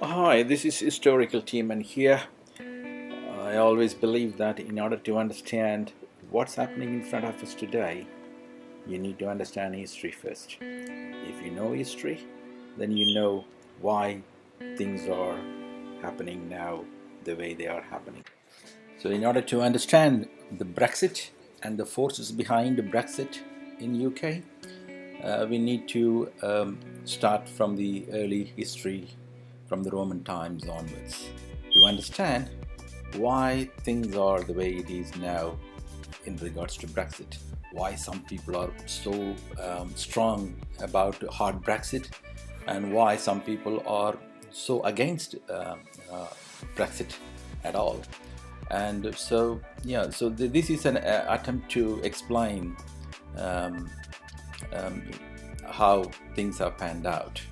Hi, this is historical team, and here I always believe that in order to understand what's happening in front of us today, you need to understand history first. If you know history, then you know why things are happening now the way they are happening. So in order to understand the Brexit and the forces behind the Brexit in UK, we need to start from the early history, from the Roman times onwards, to understand why things are the way it is now in regards to Brexit. Why some people are so strong about hard Brexit, and why some people are so against Brexit at all. And so, this is an attempt to explain how things have panned out.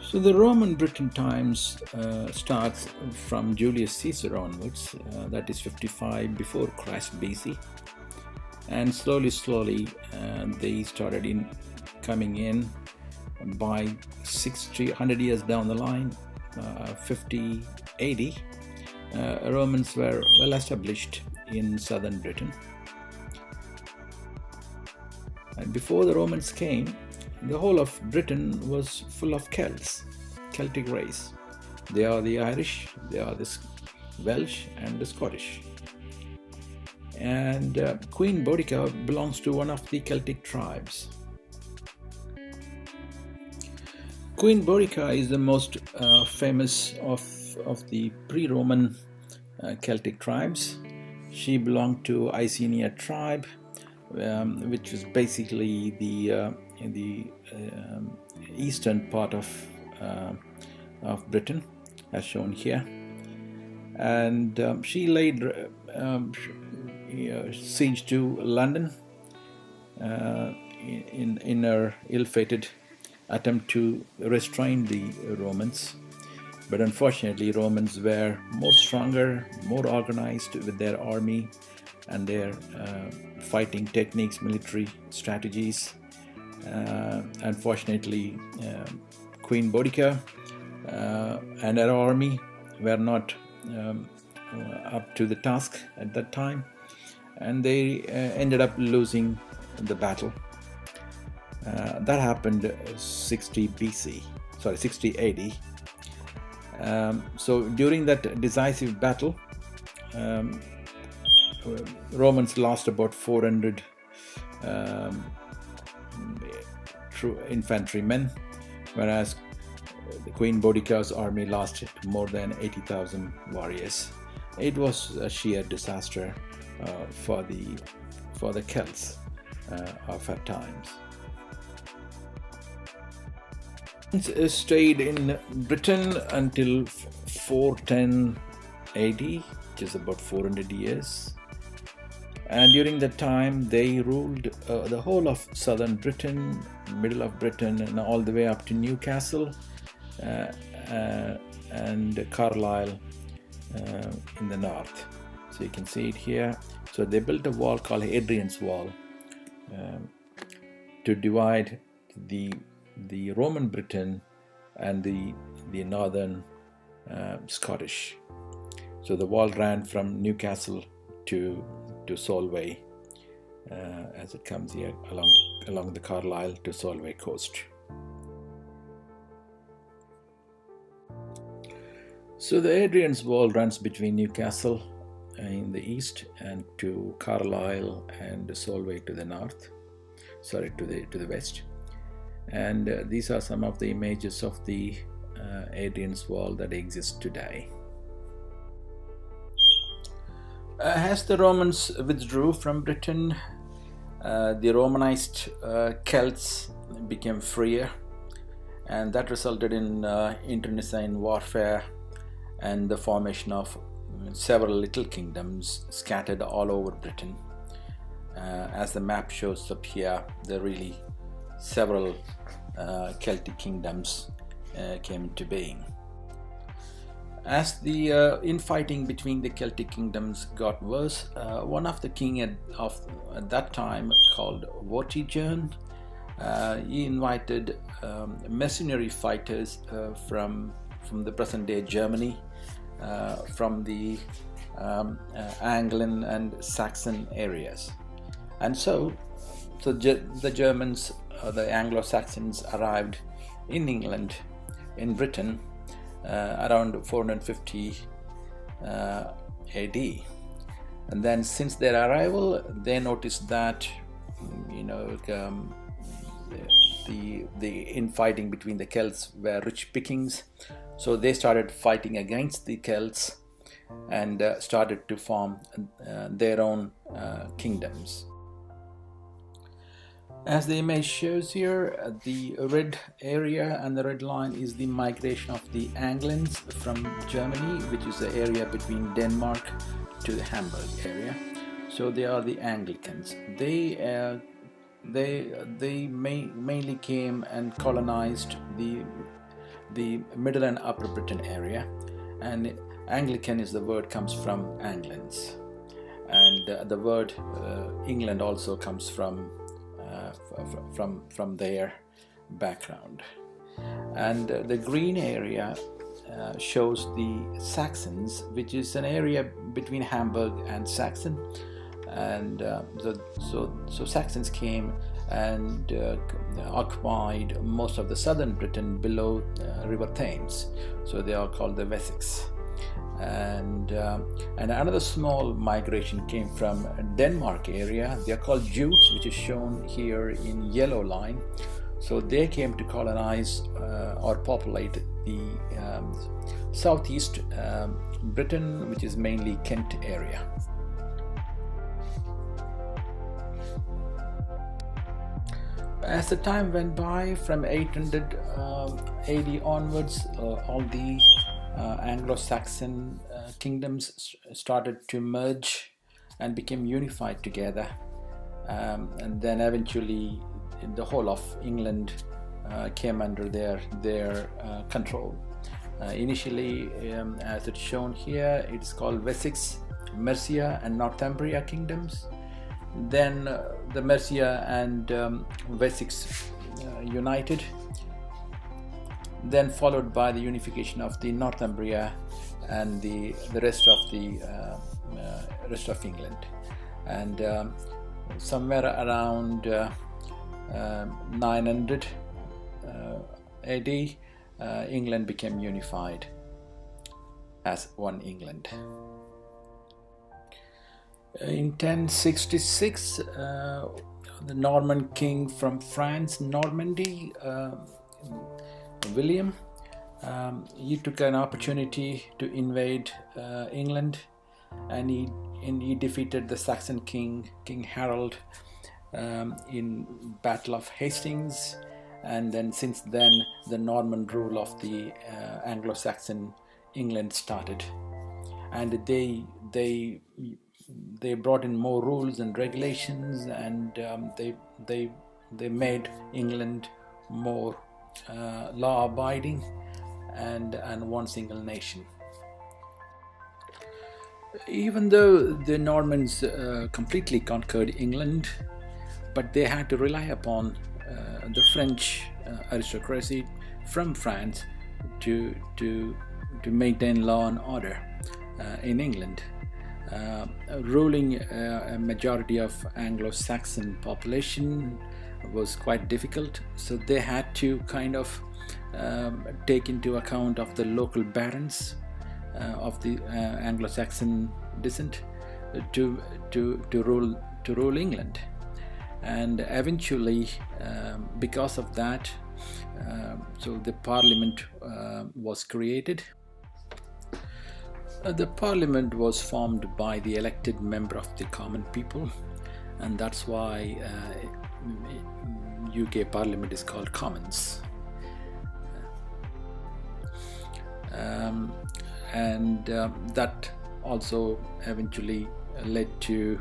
So the Roman Britain times starts from Julius Caesar onwards, that is 55 before Christ BC, and slowly they started coming in by 100 years down the line, 50 AD. Romans were well established in southern Britain. And before the Romans came, the whole of Britain was full of Celts, Celtic race. They are the Irish, they are the Welsh and the Scottish. And Queen Boudica belongs to one of the Celtic tribes. Queen Boudica is the most famous of the pre-Roman Celtic tribes. She belonged to Icenia tribe, which is basically the eastern part of Britain, as shown here. And she laid siege to London in her ill-fated attempt to restrain the Romans. But unfortunately, Romans were more stronger, more organized with their army and their fighting techniques, military strategies. Unfortunately, Queen Boudica and her army were not up to the task at that time, and they ended up losing the battle. That happened 60 AD. So during that decisive battle, Romans lost about 400 infantrymen, whereas the Queen Boudica's army lost more than 80,000 warriors. It was a sheer disaster for the Celts of her times. Stayed in Britain until 410 AD, which is about 400 years. And during that time, they ruled the whole of southern Britain, middle of Britain, and all the way up to Newcastle and Carlisle in the north. So you can see it here. So they built a wall called Hadrian's Wall to divide the Roman Britain and the northern Scottish. So the wall ran from Newcastle to Solway as it comes here along the Carlisle to Solway coast. So the Hadrian's Wall runs between Newcastle in the east and to Carlisle and Solway to the north, to the west. And these are some of the images of the Hadrian's Wall that exist today. As the Romans withdrew from Britain, the Romanized Celts became freer, and that resulted in internecine warfare and the formation of several little kingdoms scattered all over Britain. As the map shows up here, there are really several Celtic kingdoms came into being. As the infighting between the Celtic kingdoms got worse, one of the king at that time, called Vortigern, he invited mercenary fighters from the present-day Germany, from the Anglo and Saxon areas, and so the Germans, the Anglo-Saxons, arrived in England, in Britain, around 450 AD. And then since their arrival, they noticed that the infighting between the Celts were rich pickings, so they started fighting against the Celts and started to form their own kingdoms. As the image shows here, the red area and the red line is the migration of the Angles from Germany, which is the area between Denmark to the Hamburg area. So they are the Anglicans. They mainly came and colonized the middle and upper Britain area, and Anglican is the word, comes from Angles, and the word England also comes from their background. And the green area shows the Saxons, which is an area between Hamburg and Saxon, and so Saxons came and occupied most of the southern Britain below River Thames, so they are called the Wessex. And another small migration came from Denmark area. They are called Jutes, which is shown here in yellow line. So they came to colonize or populate the southeast Britain, which is mainly Kent area. As the time went by, from 800 AD onwards, all the Anglo-Saxon kingdoms started to merge and became unified together, and then eventually the whole of England came under their control. Initially, as it's shown here, it is called Wessex, Mercia and Northumbria kingdoms. Then the Mercia and Wessex united, then followed by the unification of the Northumbria and the rest of England. And somewhere around 900 AD, England became unified as one England. In 1066, the Norman king from France, Normandy, William, he took an opportunity to invade England, and he defeated the Saxon king, King Harold, in Battle of Hastings. And then since then, the Norman rule of the Anglo-Saxon England started, and they brought in more rules and regulations, and they made England more law-abiding and one single nation. Even though the Normans completely conquered England, but they had to rely upon the French aristocracy from France to maintain law and order in England. Ruling a majority of Anglo-Saxon population was quite difficult, so they had to kind of take into account of the local barons of the Anglo-Saxon descent to rule England. And eventually, because of that, so the Parliament was created. The Parliament was formed by the elected member of the common people, and that's why UK Parliament is called Commons. And that also eventually led to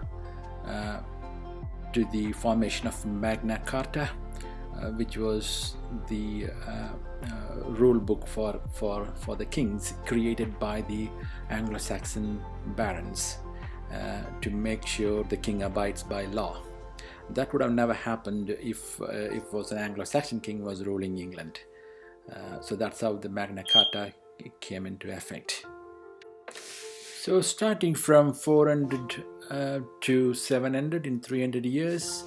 the formation of Magna Carta, which was the rule book for the kings, created by the Anglo-Saxon barons to make sure the king abides by law. That would have never happened if it was an Anglo-Saxon king was ruling England. So that's how the Magna Carta came into effect. So starting from 400 to 700, in 300 years,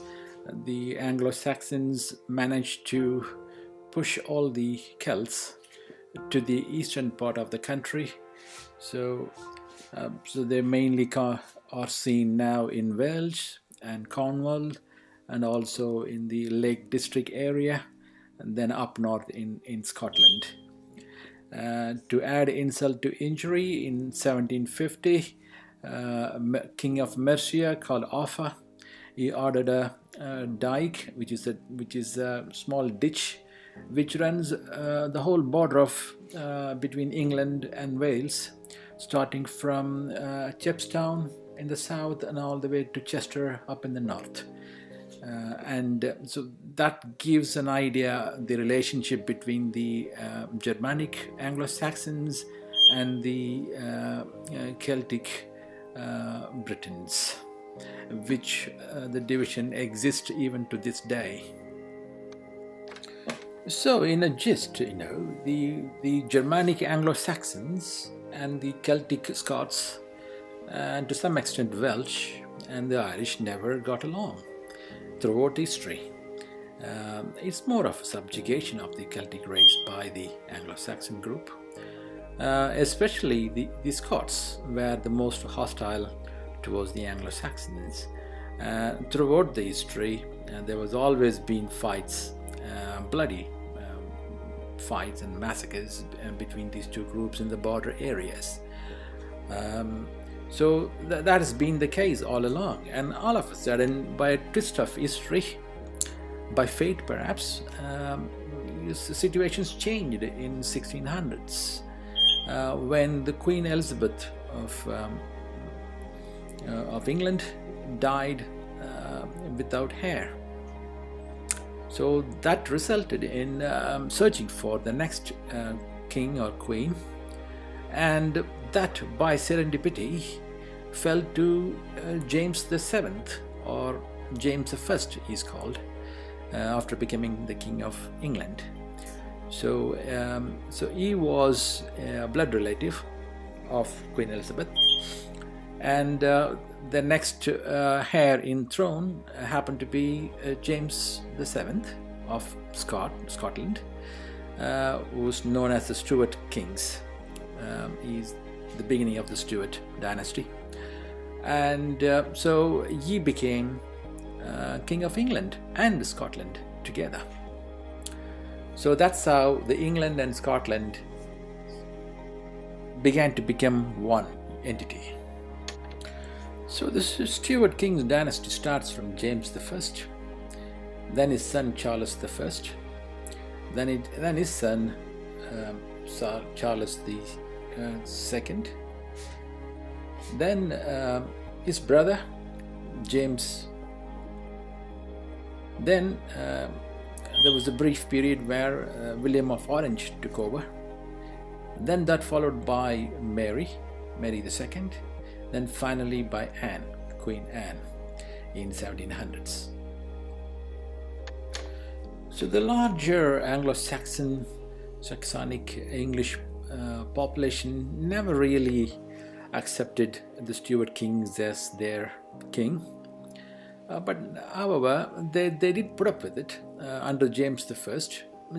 the Anglo-Saxons managed to push all the Celts to the eastern part of the country. So they mainly are seen now in Wales and Cornwall, and also in the Lake District area, and then up north in Scotland. To add insult to injury, in 1750, King of Mercia called Offa, he ordered a dike, which is a small ditch which runs the whole border of between England and Wales, starting from Chepstow in the south and all the way to Chester up in the north. So that gives an idea the relationship between the Germanic Anglo-Saxons and the Celtic Britons, which the division exists even to this day. So in a gist, the Germanic Anglo-Saxons and the Celtic Scots, and to some extent Welsh and the Irish, never got along throughout history. It's more of a subjugation of the Celtic race by the Anglo-Saxon group. Especially the Scots were the most hostile towards the Anglo-Saxons. Throughout the history, there was always been fights, bloody fights and massacres between these two groups in the border areas. So that has been the case all along, and all of a sudden, by a twist of history, by fate perhaps, the situations changed in 1600s when the Queen Elizabeth of England died without heir. So that resulted in searching for the next king or queen, and that by serendipity fell to James VII, or James I he's called, after becoming the King of England. So he was a blood relative of Queen Elizabeth, and the next heir in throne happened to be James VII of Scotland, who's known as the Stuart Kings. He's the beginning of the Stuart dynasty, and so he became King of England and Scotland together. So that's how the England and Scotland began to become one entity. So the Stuart Kings dynasty starts from James I, then his son Charles I, then his son Charles II, then his brother James. Then there was a brief period where William of Orange took over. Then that followed by Mary II, then finally by Anne, Queen Anne, in 1700s. So the larger Anglo-Saxon, Saxonic English population never really accepted the Stuart Kings as their king. But however, they did put up with it under James I.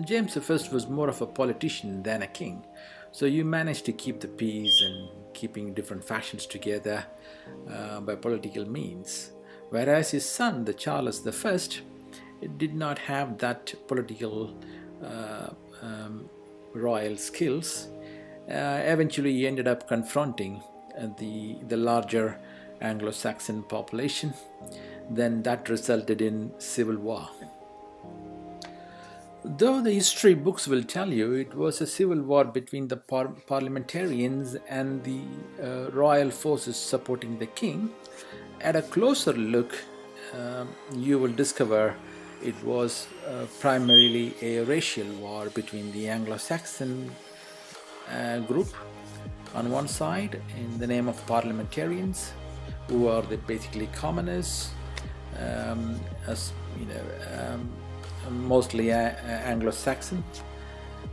James I was more of a politician than a king. So you managed to keep the peace and keeping different factions together by political means. Whereas his son, the Charles I, did not have that political royal skills. Eventually he ended up confronting the larger Anglo-Saxon population. Then that resulted in civil war. Though the history books will tell you it was a civil war between the parliamentarians and the royal forces supporting the king, at a closer look you will discover It was primarily a racial war between the Anglo-Saxon group on one side in the name of parliamentarians, who are basically commoners, as you know, mostly Anglo-Saxon,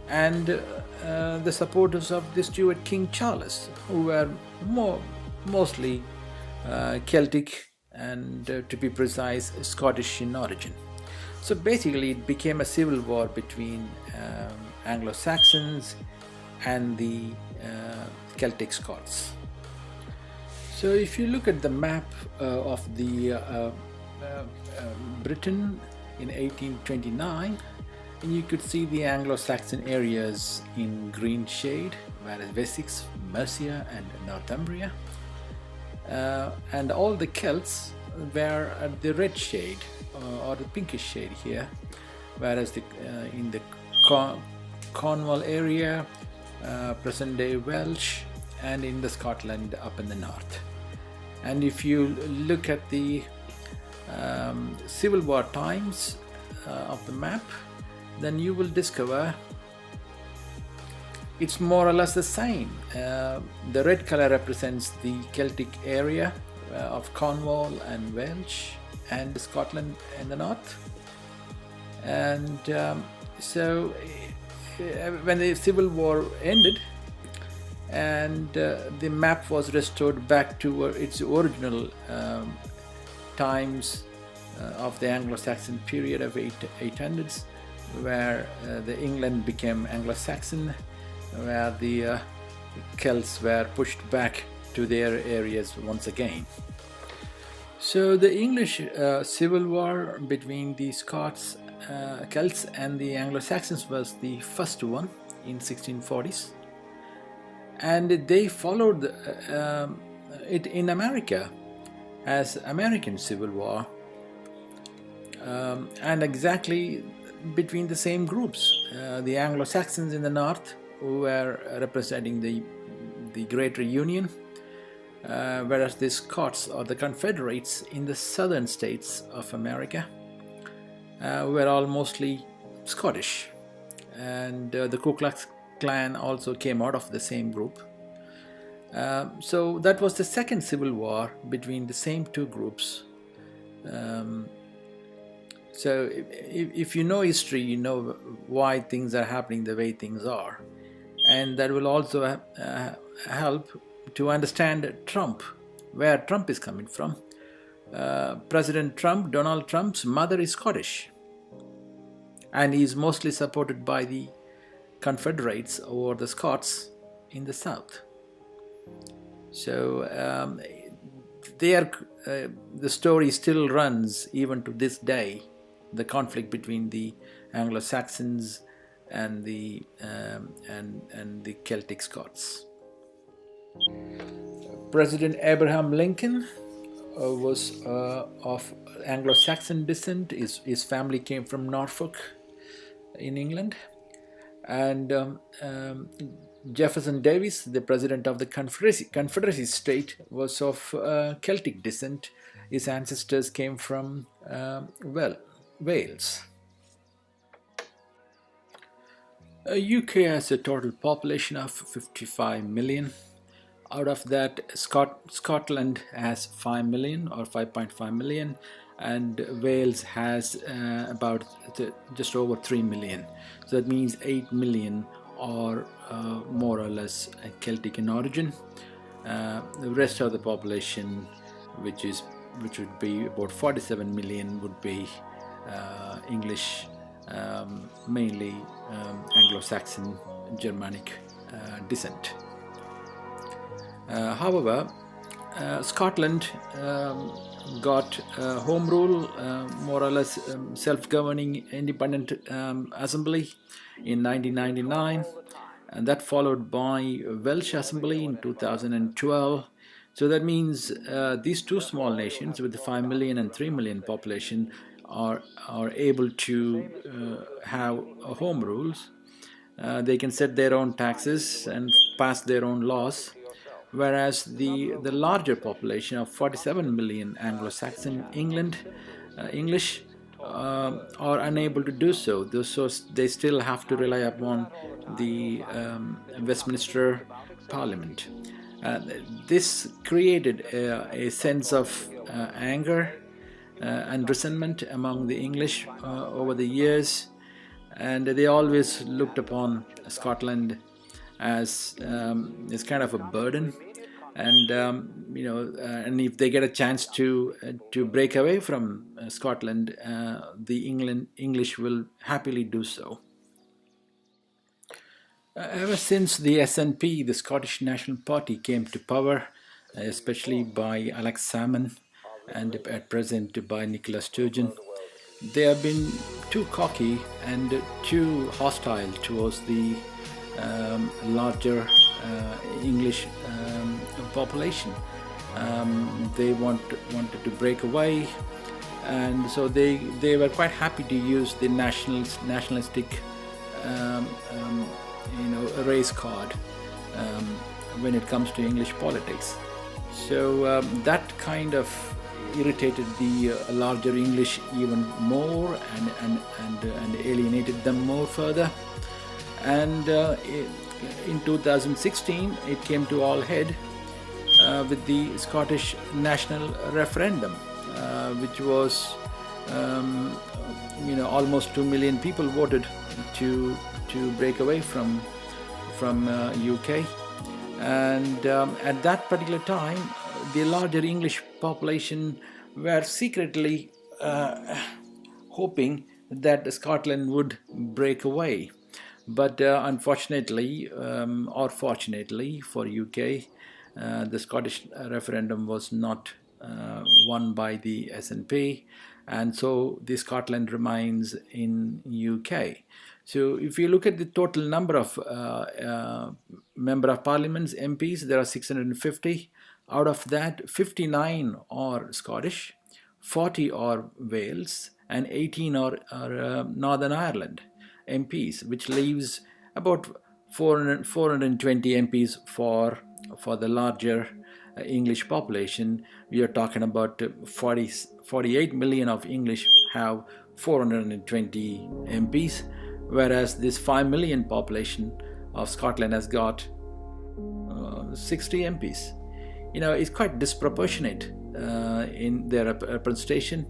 and the supporters of the Stuart King Charles, who were mostly Celtic and, to be precise, Scottish in origin. So basically it became a civil war between Anglo-Saxons and the Celtic Scots. So if you look at the map of the Britain in 1829, and you could see the Anglo-Saxon areas in green shade, whereas Wessex, Mercia and Northumbria, and all the Celts were at the red shade or the pinkish shade here, whereas in the Cornwall area, present-day Welsh, and in the Scotland up in the north. And if you look at the Civil War times of the map, then you will discover it's more or less the same. The red color represents the Celtic area of Cornwall and Welsh and Scotland in the north. And so when the Civil War ended and the map was restored back to its original times of the Anglo-Saxon period of 800s, where the England became Anglo-Saxon, where the Celts were pushed back to their areas once again. So the English Civil War between the Scots, Celts and the Anglo-Saxons was the first one in 1640s, and they followed it in America as American Civil War, and exactly between the same groups, the Anglo-Saxons in the north, who were representing the Greater Union, whereas the Scots or the Confederates in the southern states of America were all mostly Scottish, and the Ku Klux Klan also came out of the same group. So that was the second civil war between the same two groups. So if you know history, you know why things are happening the way things are, and that will also help to understand Trump, where Trump is coming from. President Trump, Donald Trump's mother is Scottish, and he is mostly supported by the Confederates or the Scots in the south. So the story still runs even to this day, the conflict between the Anglo-Saxons and the Celtic Scots. President Abraham Lincoln was of Anglo-Saxon descent. His family came from Norfolk in England, and Jefferson Davis, the president of the Confederacy state, was of Celtic descent. His ancestors came from Wales. UK has a total population of 55 million. Out of that, Scotland has 5 million or 5.5 million, and Wales has about just over 3 million. So that means 8 million are more or less Celtic in origin. The rest of the population, which would be about 47 million, would be English, mainly Anglo-Saxon, Germanic descent. However, Scotland got home rule, more or less self-governing independent assembly in 1999, and that followed by Welsh Assembly in 2012. So that means these two small nations with the 5 million and 3 million population are able to have home rules. They can set their own taxes and pass their own laws, whereas the larger population of 47 million Anglo-Saxon English are unable to do so. So they still have to rely upon the Westminster Parliament. This created a sense of anger and resentment among the English over the years, and they always looked upon Scotland as kind of a burden. And and if they get a chance to break away from Scotland, the English will happily do so. Ever since the SNP, the Scottish National Party, came to power, especially by Alex Salmond and at present by Nicola Sturgeon, they have been too cocky and too hostile towards the larger English population. They wanted to break away, and so they were quite happy to use the nationalistic race card when it comes to English politics. So that kind of irritated the larger English even more and alienated them more further. And in 2016 it came to all head with the Scottish national referendum, which was almost 2 million people voted to break away from UK. And at that particular time, the larger English population were secretly hoping that Scotland would break away. But unfortunately, or fortunately for UK, the Scottish referendum was not won by the SNP, and so the Scotland remains in UK. So if you look at the total number of Member of Parliaments, MPs, there are 650. Out of that, 59 are Scottish, 40 are Wales, and 18 are Northern Ireland MPs, which leaves about 420 MPs for the larger English population. We are talking about 48 million of English have 420 MPs, whereas this 5 million population of Scotland has got 60 MPs. It's quite disproportionate in their representation.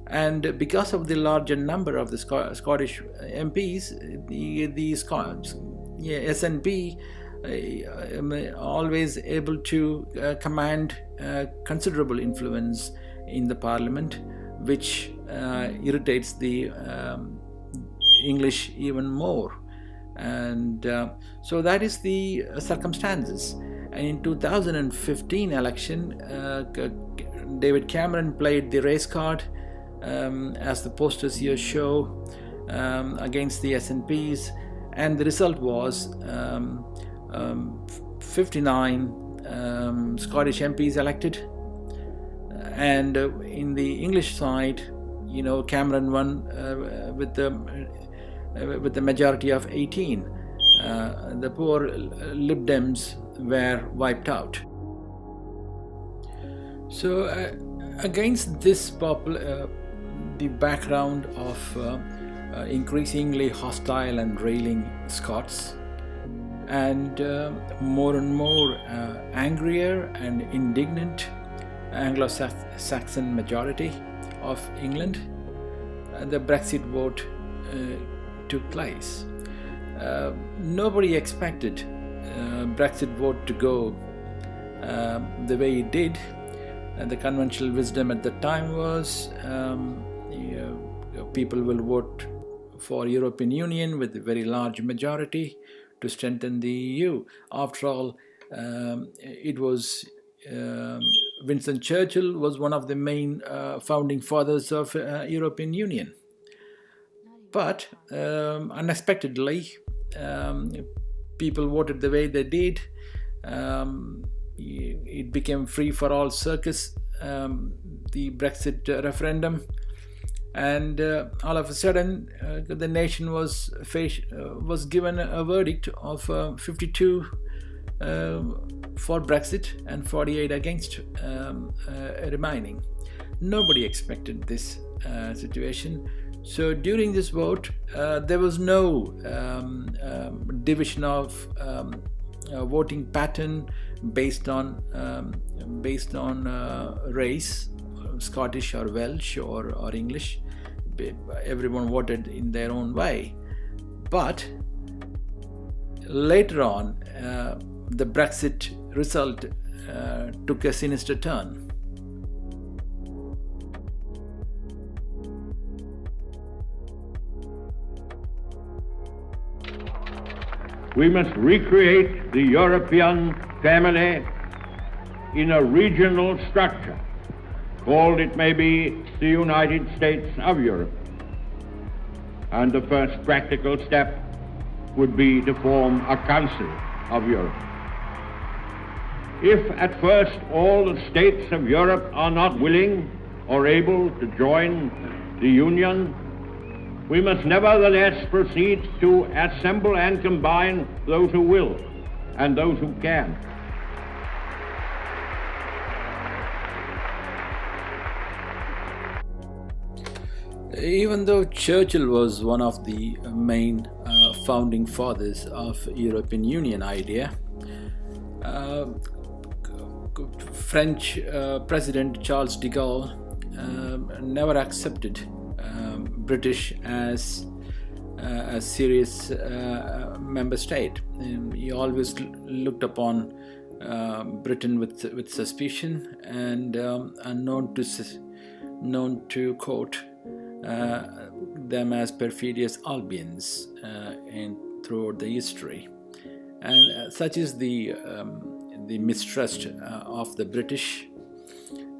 And because of the larger number of the Scottish MPs, the SNP always able to command considerable influence in the Parliament, which irritates the English even more. And so that is the circumstances. And in 2015 election, David Cameron played the race card, as the posters here show, against the SNPs, and the result was 59 Scottish MPs elected. And in the English side, Cameron won with the majority of 18. The poor Lib Dems were wiped out. So against this the background of increasingly hostile and railing Scots, and more and more angrier and indignant Anglo-Saxon majority of England, the Brexit vote took place. Nobody expected Brexit vote to go the way it did. The conventional wisdom at the time was people will vote for European Union with a very large majority to strengthen the EU. After all, it was Winston Churchill was one of the main founding fathers of European Union. But unexpectedly, people voted the way they did. It became free for all circus, the Brexit referendum, and all of a sudden the nation was given a verdict of 52 for Brexit and 48 against remaining. Nobody expected this situation. So during this vote, there was no division of voting pattern based on race, Scottish or Welsh or English. Everyone voted in their own way. But later on, the Brexit result took a sinister turn. We must recreate the European family in a regional structure, called, it may be, the United States of Europe. And the first practical step would be to form a Council of Europe. If at first all the states of Europe are not willing or able to join the Union, we must nevertheless proceed to assemble and combine those who will and those who can. Even though Churchill was one of the main founding fathers of European Union idea, French President Charles de Gaulle never accepted British as a serious member state. He always looked upon Britain with suspicion and known to quote them as perfidious Albions throughout the history. And such is the mistrust of the British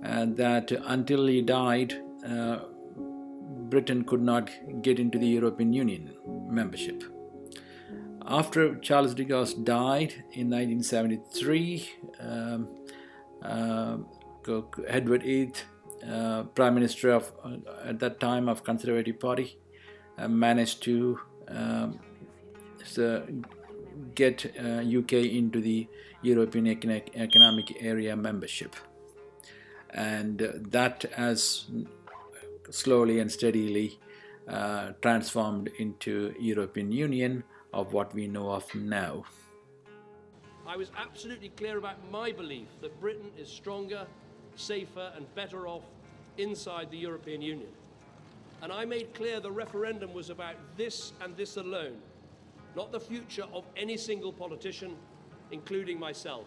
that until he died, Britain could not get into the European Union membership. After Charles de Gaulle died in 1973, Edward VIII, Prime Minister of at that time of Conservative Party, managed to get UK into the European Economic Area membership, and that has slowly and steadily transformed into European Union of what we know of now. I was absolutely clear about my belief that Britain is stronger, safer and better off inside the European Union. And I made clear the referendum was about this and this alone, not the future of any single politician, including myself.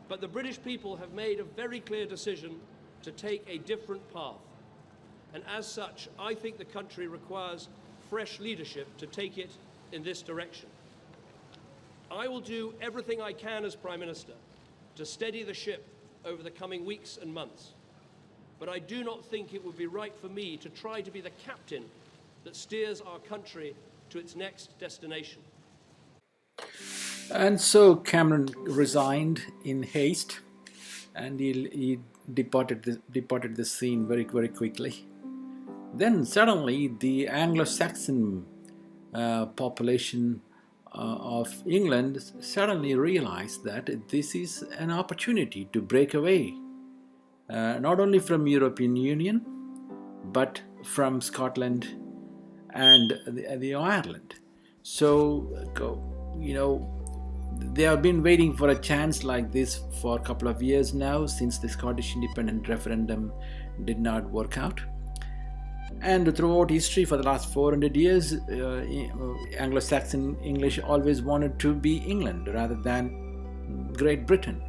But the British people have made a very clear decision to take a different path. And as such, I think the country requires fresh leadership to take it in this direction. I will do everything I can as Prime Minister to steady the ship over the coming weeks and months. But I do not think it would be right for me to try to be the captain that steers our country to its next destination. And so Cameron resigned in haste, and he departed the scene very, very quickly. Then suddenly the Anglosaxon population of England suddenly realized that this is an opportunity to break away, not only from European Union, but from Scotland and the Ireland. So, they have been waiting for a chance like this for a couple of years now, since the Scottish independent referendum did not work out. And throughout history for the last 400 years, Anglo-Saxon English always wanted to be England rather than Great Britain.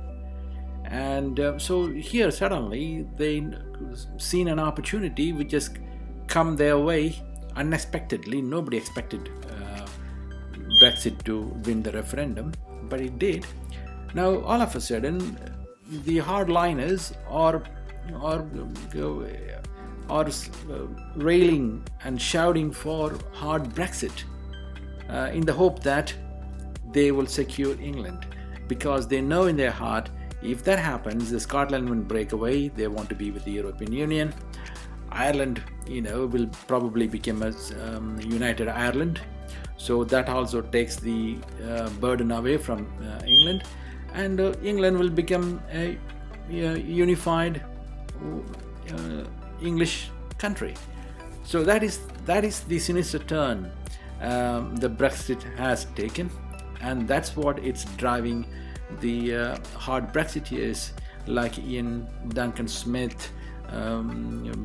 And so here suddenly they seen an opportunity which just come their way unexpectedly. Nobody expected Brexit to win the referendum, but it did. Now all of a sudden the hardliners are railing and shouting for hard Brexit in the hope that they will secure England, because they know in their heart, if that happens, the Scotland will break away. They want to be with the European Union. Ireland, will probably become a United Ireland. So that also takes the burden away from England, and England will become a unified English country. So that is the sinister turn the Brexit has taken, and that's what it's driving the hard Brexiteers like Ian Duncan Smith,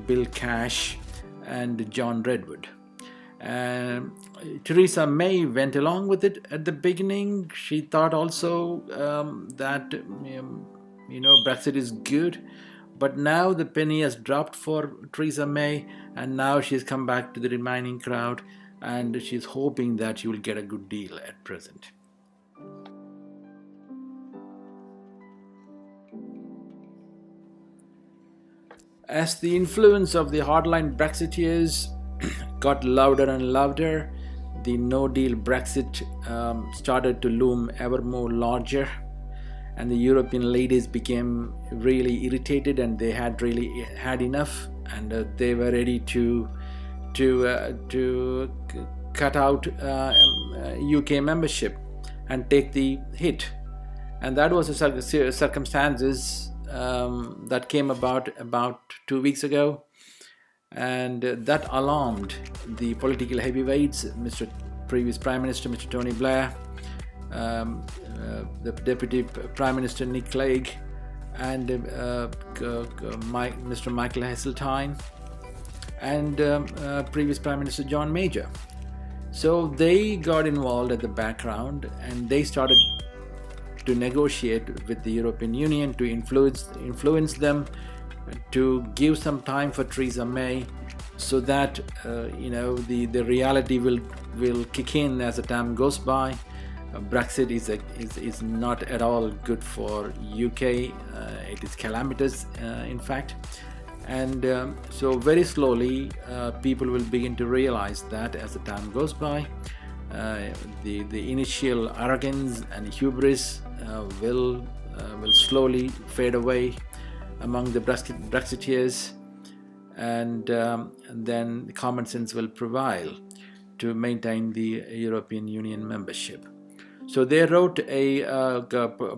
Bill Cash, and John Redwood. Theresa May went along with it at the beginning. She thought also that Brexit is good, but now the penny has dropped for Theresa May, and now she's come back to the remaining crowd, and she's hoping that she will get a good deal at present. As the influence of the hardline Brexiteers got louder and louder, the no-deal Brexit started to loom ever more larger, and the European leaders became really irritated, and they had really had enough, and they were ready to cut out UK membership and take the hit. And that was the circumstances that came about 2 weeks ago, and that alarmed the political heavyweights, previous Prime Minister Mr. Tony Blair, the Deputy Prime Minister Nick Clegg, and Mr. Michael Heseltine, and previous Prime Minister John Major. So they got involved at the background, and they started to negotiate with the European Union to influence them, to give some time for Theresa May, so that the reality will kick in as the time goes by. Brexit is not at all good for UK. It is calamitous, in fact, and so very slowly people will begin to realize that as the time goes by. The initial arrogance and hubris will slowly fade away among the Brexiteers, and then common sense will prevail to maintain the European Union membership. So they wrote a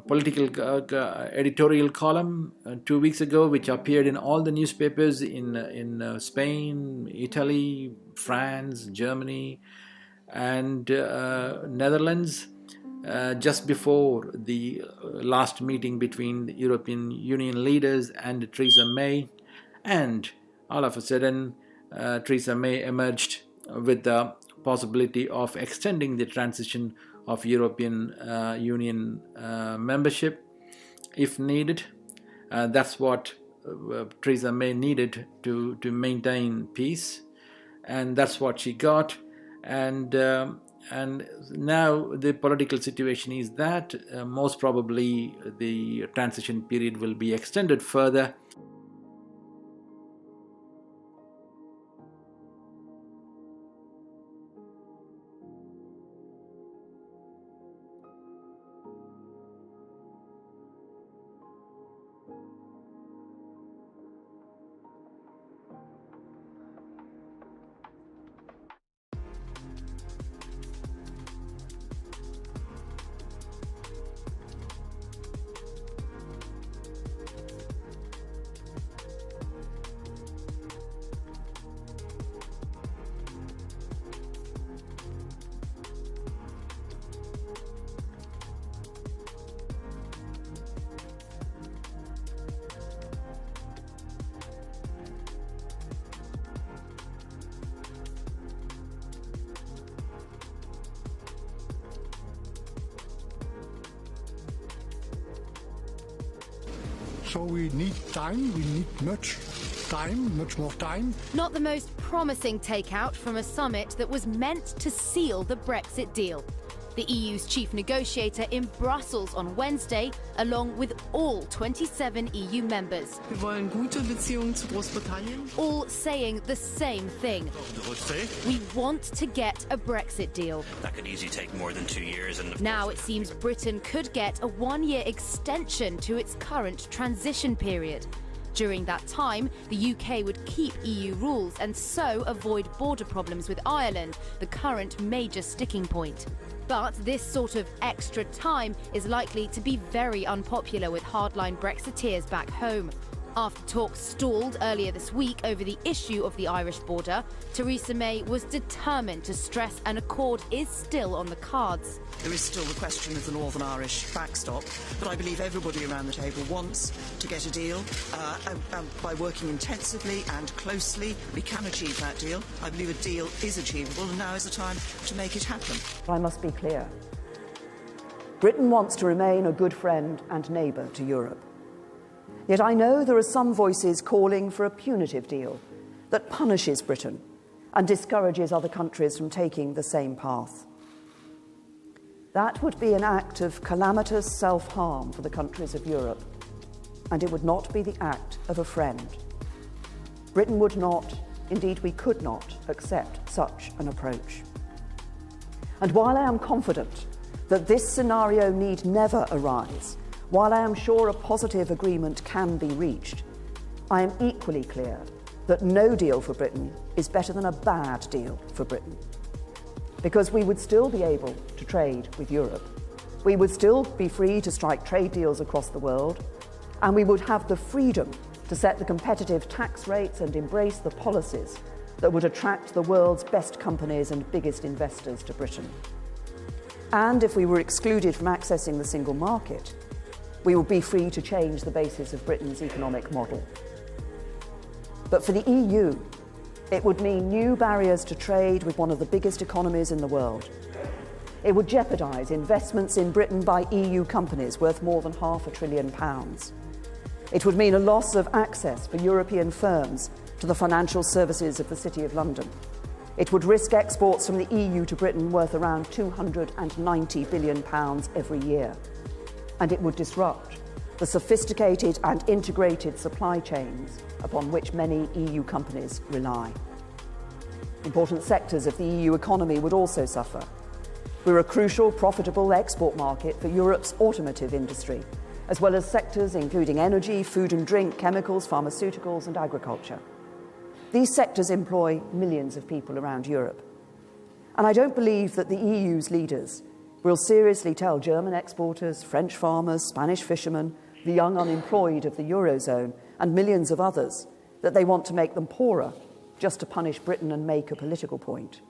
political editorial column 2 weeks ago, which appeared in all the newspapers in Spain, Italy, France, Germany, and Netherlands, just before the last meeting between the European Union leaders and Theresa May. And all of a sudden, Theresa May emerged with the possibility of extending the transition of European Union membership if needed. That's what Theresa May needed to maintain peace, and that's what she got. And now the political situation is that most probably the transition period will be extended further. So we need time, we need much more time. Not the most promising takeout from a summit that was meant to seal the Brexit deal. The EU's chief negotiator in Brussels on Wednesday, along with all 27 EU members. Wir wollen gute Beziehungen zu Großbritannien. All saying the same thing. We want to get a Brexit deal. That could easily take more than 2 years. And now it seems Britain could get a one-year extension to its current transition period. During that time, the UK would keep EU rules and so avoid border problems with Ireland, the current major sticking point. But this sort of extra time is likely to be very unpopular with hardline Brexiteers back home. After talks stalled earlier this week over the issue of the Irish border, Theresa May was determined to stress an accord is still on the cards. There is still the question of the Northern Irish backstop, but I believe everybody around the table wants to get a deal. By working intensively and closely, we can achieve that deal. I believe a deal is achievable, and now is the time to make it happen. I must be clear. Britain wants to remain a good friend and neighbour to Europe. Yet I know there are some voices calling for a punitive deal that punishes Britain and discourages other countries from taking the same path. That would be an act of calamitous self-harm for the countries of Europe, and it would not be the act of a friend. Britain would not, indeed we could not, accept such an approach. And while I am confident that this scenario need never arise, while I am sure a positive agreement can be reached, I am equally clear that no deal for Britain is better than a bad deal for Britain. Because we would still be able to trade with Europe. We would still be free to strike trade deals across the world, and we would have the freedom to set the competitive tax rates and embrace the policies that would attract the world's best companies and biggest investors to Britain. And if we were excluded from accessing the single market, we would be free to change the basis of Britain's economic model. But for the EU, it would mean new barriers to trade with one of the biggest economies in the world. It would jeopardise investments in Britain by EU companies worth more than £500 billion. It would mean a loss of access for European firms to the financial services of the City of London. It would risk exports from the EU to Britain worth around £290 billion every year. And it would disrupt the sophisticated and integrated supply chains upon which many EU companies rely. Important sectors of the EU economy would also suffer. We're a crucial, profitable export market for Europe's automotive industry, as well as sectors including energy, food and drink, chemicals, pharmaceuticals and agriculture. These sectors employ millions of people around Europe. And I don't believe that the EU's leaders will seriously tell German exporters, French farmers, Spanish fishermen, the young unemployed of the Eurozone, and millions of others that they want to make them poorer just to punish Britain and make a political point.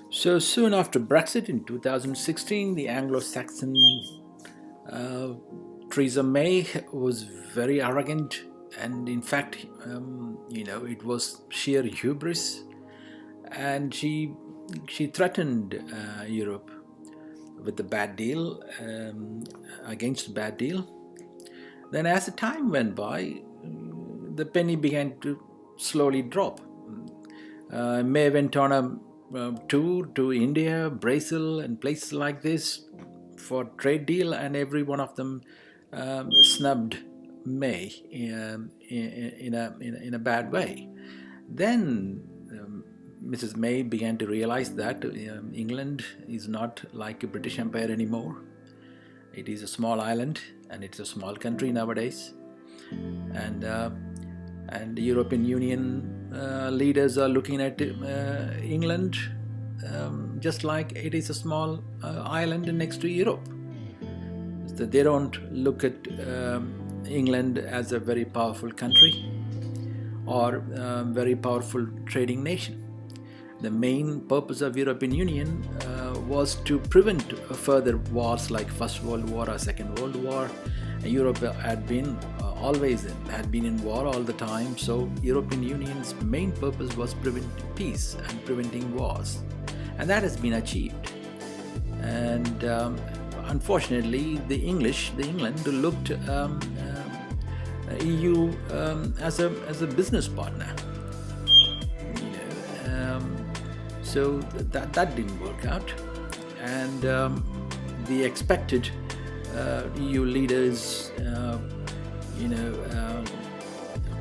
So soon after Brexit in 2016, the Anglosaxon Theresa May was very arrogant, and in fact, it was sheer hubris, and she threatened Europe with a bad deal, against a bad deal. Then as the time went by, the penny began to slowly drop. May went on a tour to India, Brazil and places like this for trade deal, and every one of them snubbed May in a bad way. Then Mrs. May began to realize that England is not like a British Empire anymore. It is a small island, and it's a small country nowadays. And the European Union leaders are looking at England just like it is a small island next to Europe. So they don't look at England as a very powerful country or very powerful trading nation. The main purpose of European Union was to prevent further wars like First World War or Second World War. Europe had been in war all the time, so European Union's main purpose was preventing peace and preventing wars, and that has been achieved. And unfortunately, England looked EU as a business partner. So that didn't work out, and the expected EU leaders,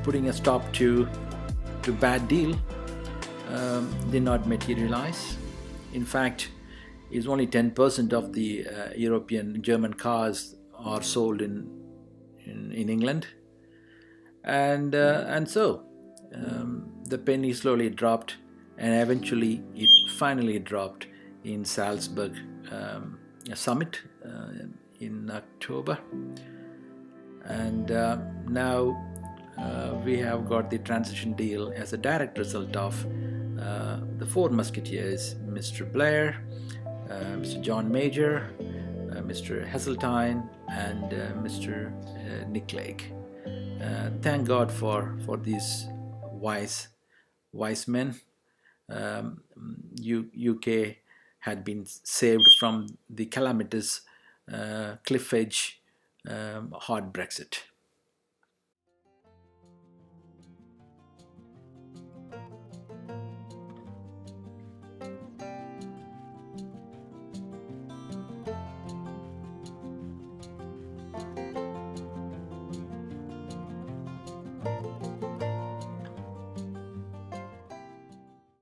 putting a stop to bad deal, did not materialize. In fact, it's only 10% of the European German cars are sold in England, And so the penny slowly dropped, and eventually it finally dropped in Salzburg summit in October. And now we have got the transition deal as a direct result of the four musketeers, Mr. Blair, Mr. John Major, Mr. Heseltine, and Mr. Nick Clegg. Thank God for these wise men. UK had been saved from the calamitous cliff edge hard Brexit.